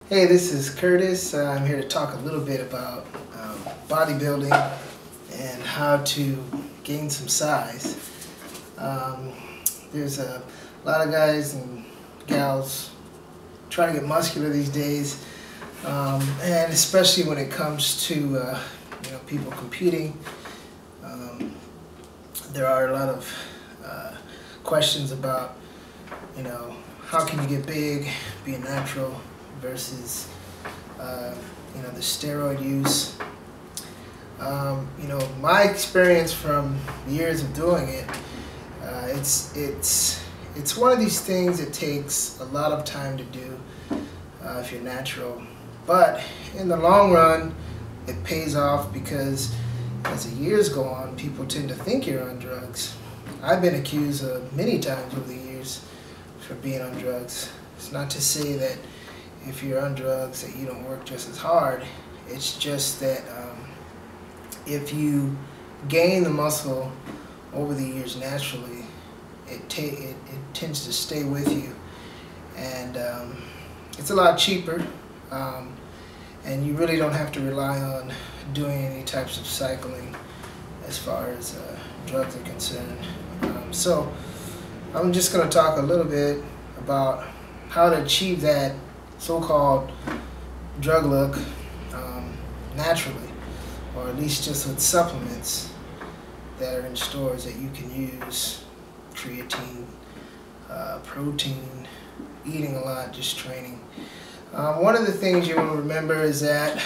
Hey, this is Curtis. I'm here to talk a little bit about bodybuilding and how to gain some size. There's a lot of guys and gals trying to get muscular these days, and especially when it comes to people competing. There are a lot of questions about how can you get big, being natural versus the steroid use. My experience from years of doing it, it's one of these things that takes a lot of time to do if you're natural, but in the long run it pays off because as the years go on, people tend to think you're on drugs. I've been accused many times over the years for being on drugs. It's not to say that if you're on drugs that you don't work just as hard. It's just that if you gain the muscle over the years naturally, it tends to stay with you, and it's a lot cheaper, and you really don't have to rely on doing any types of cycling as far as drugs are concerned. So I'm just going to talk a little bit about how to achieve that so-called drug look naturally, or at least just with supplements that are in stores that you can use: creatine, protein, eating a lot, just training. One of the things you want to remember is that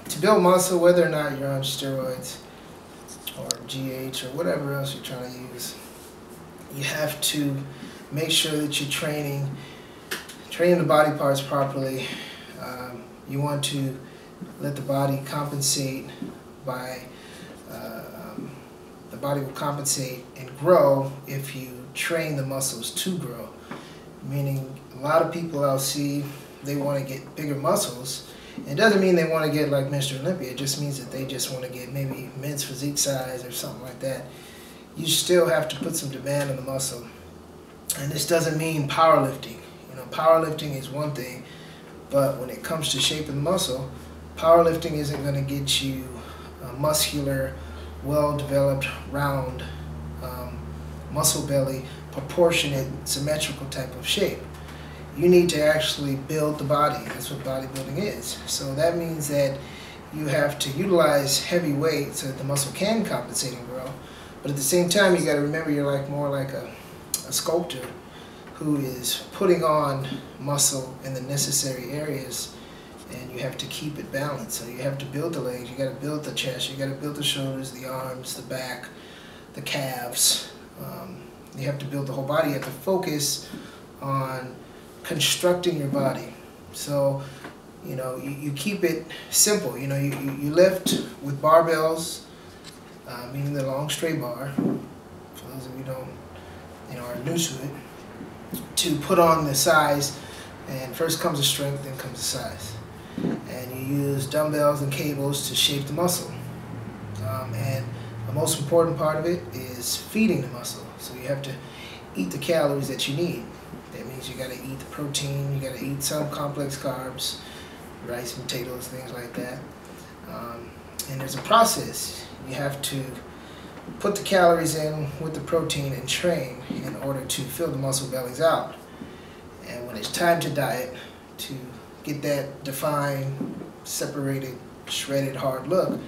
to build muscle, whether or not you're on steroids or GH or whatever else you're trying to use, you have to make sure that you're training the body parts properly. You want to let the body compensate by, the body will compensate and grow if you train the muscles to grow. Meaning, a lot of people I'll see, they want to get bigger muscles. It doesn't mean they want to get like Mr. Olympia. It just means that they just want to get maybe men's physique size or something like that. You still have to put some demand on the muscle. And this doesn't mean powerlifting. Powerlifting is one thing, but when it comes to shaping the muscle, powerlifting isn't going to get you a muscular, well-developed, round, muscle belly, proportionate, symmetrical type of shape. You need to actually build the body. That's what bodybuilding is. So that means that you have to utilize heavy weight so that the muscle can compensate and grow. But at the same time, you got to remember you're more like a sculptor who is putting on muscle in the necessary areas, and you have to keep it balanced. So you have to build the legs, you got to build the chest, you got to build the shoulders, the arms, the back, the calves. You have to build the whole body. You have to focus on constructing your body. So you keep it simple. You lift with barbells, meaning the long straight bar. For those of you who are new to it, to put on the size, and first comes the strength, then comes the size. And you use dumbbells and cables to shape the muscle. And the most important part of it is feeding the muscle. So you have to eat the calories that you need. That means you got to eat the protein, you got to eat some complex carbs, rice, potatoes, things like that. And there's a process. You have to put the calories in with the protein and train in order to fill the muscle bellies out. And when it's time to diet, to get that defined, separated, shredded, hard look,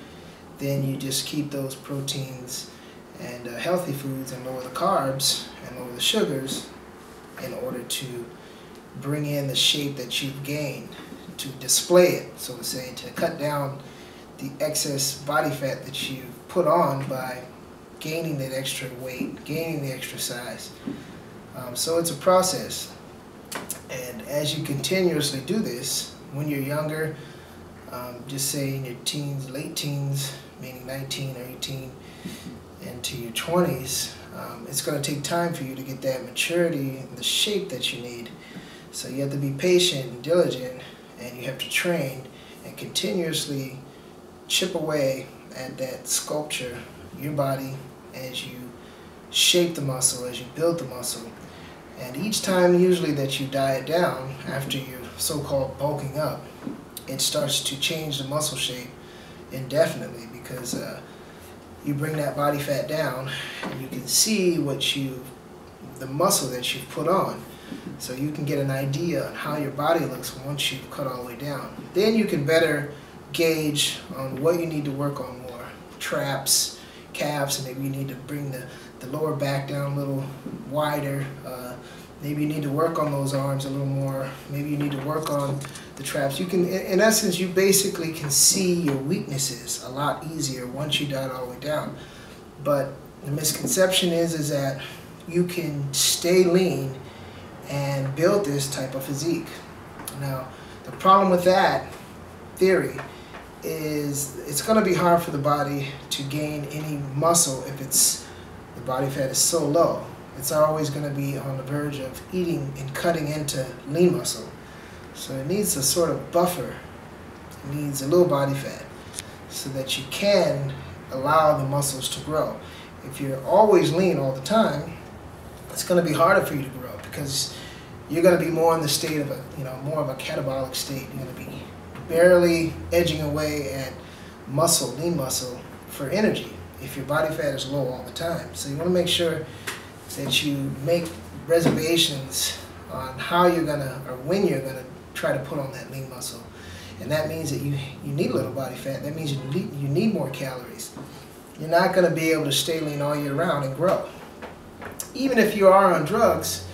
then you just keep those proteins and healthy foods and lower the carbs and lower the sugars in order to bring in the shape that you've gained, to display it, so to say, to cut down the excess body fat that you've put on by gaining that extra weight, gaining the extra size. So it's a process. And as you continuously do this, when you're younger, just say in your teens, late teens, meaning 19 or 18, into your 20s, it's going to take time for you to get that maturity and the shape that you need. So you have to be patient and diligent, and you have to train and continuously chip away at that sculpture, your body, as you shape the muscle, as you build the muscle. And each time usually that you diet down after you're so-called bulking up, it starts to change the muscle shape indefinitely, because you bring that body fat down and you can see the muscle that you've put on. So you can get an idea on how your body looks once you've cut all the way down. Then you can better gauge on what you need to work on more. Traps, calves, maybe you need to bring the lower back down a little wider. Maybe you need to work on those arms a little more. Maybe you need to work on the traps. You can, in essence, you basically can see your weaknesses a lot easier once you diet all the way down. But the misconception is that you can stay lean and build this type of physique. Now, the problem with that theory is it's going to be hard for the body to gain any muscle if the body fat is so low. It's always going to be on the verge of eating and cutting into lean muscle. So it needs a sort of buffer. It needs a little body fat so that you can allow the muscles to grow. If you're always lean all the time, it's going to be harder for you to grow, because you're going to be more in the state of more of a catabolic state. You're going to be barely edging away at muscle, lean muscle, for energy if your body fat is low all the time. So you want to make sure that you make reservations on how you're going to, or when you're going to try to put on that lean muscle. And that means that you need a little body fat. That means you need more calories. You're not going to be able to stay lean all year round and grow. Even if you are on drugs,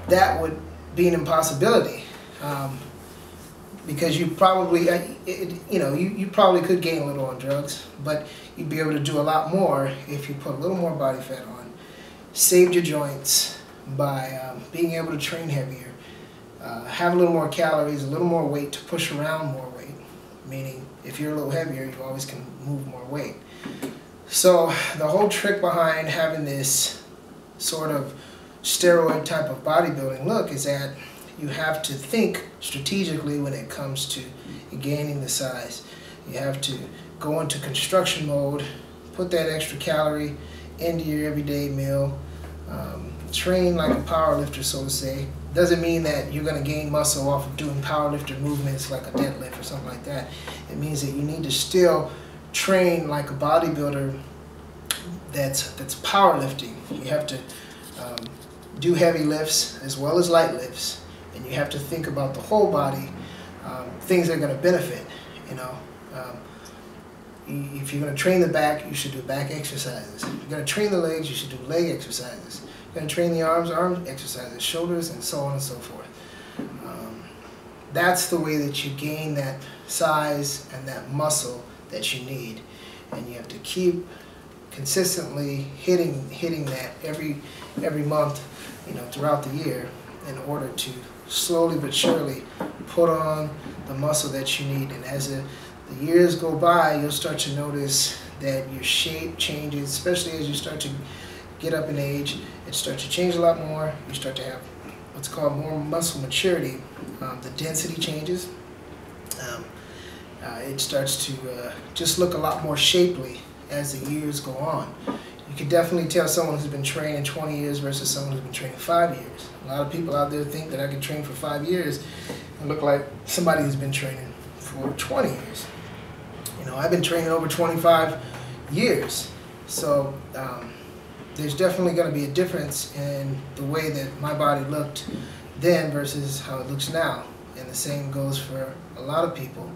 that would be an impossibility, because you probably, you probably could gain a little on drugs, but you'd be able to do a lot more if you put a little more body fat on, saved your joints by being able to train heavier, have a little more calories, a little more weight to push around more weight, meaning if you're a little heavier, you always can move more weight. So the whole trick behind having this sort of steroid type of bodybuilding look is that you have to think strategically when it comes to gaining the size. You have to go into construction mode, put that extra calorie into your everyday meal, train like a power lifter, so to say. Doesn't mean that you're going to gain muscle off of doing power lifter movements like a deadlift or something like that. It means that you need to still train like a bodybuilder that's powerlifting. You have to do heavy lifts as well as light lifts, and you have to think about the whole body, things that are going to benefit. If you're going to train the back, you should do back exercises. If you're going to train the legs, you should do leg exercises. If you're going to train the arms, arm exercises, shoulders, and so on and so forth. That's the way that you gain that size and that muscle that you need, and you have to keep consistently hitting that every month, throughout the year, in order to slowly but surely put on the muscle that you need. And as the years go by, you'll start to notice that your shape changes, especially as you start to get up in age. It starts to change a lot more. You start to have what's called more muscle maturity. The density changes. It starts to just look a lot more shapely as the years go on. You can definitely tell someone who's been training 20 years versus someone who's been training 5 years. A lot of people out there think that I can train for 5 years and look like somebody who's been training for 20 years. I've been training over 25 years. So there's definitely going to be a difference in the way that my body looked then versus how it looks now. And the same goes for a lot of people.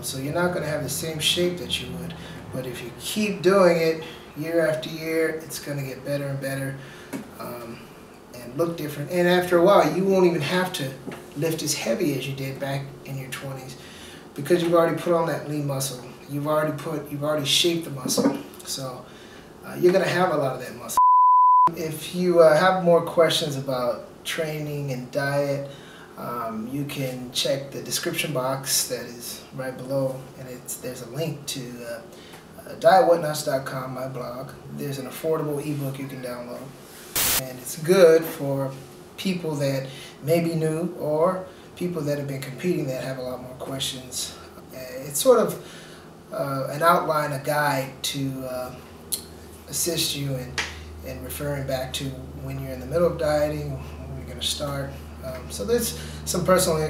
So you're not going to have the same shape that you would. But if you keep doing it year after year, it's going to get better and better and look different. And after a while, you won't even have to lift as heavy as you did back in your 20s, because you've already put on that lean muscle. You've already shaped the muscle. So you're going to have a lot of that muscle. If you have more questions about training and diet, you can check the description box that is right below, and there's a link to dietwhatnots.com, my blog. There's an affordable ebook you can download, and it's good for people that may be new or people that have been competing that have a lot more questions. It's sort of an outline, a guide to assist you in referring back to when you're in the middle of dieting, start. So there's some personal,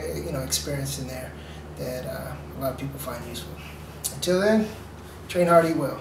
experience in there that a lot of people find useful. Until then, train hard, eat well.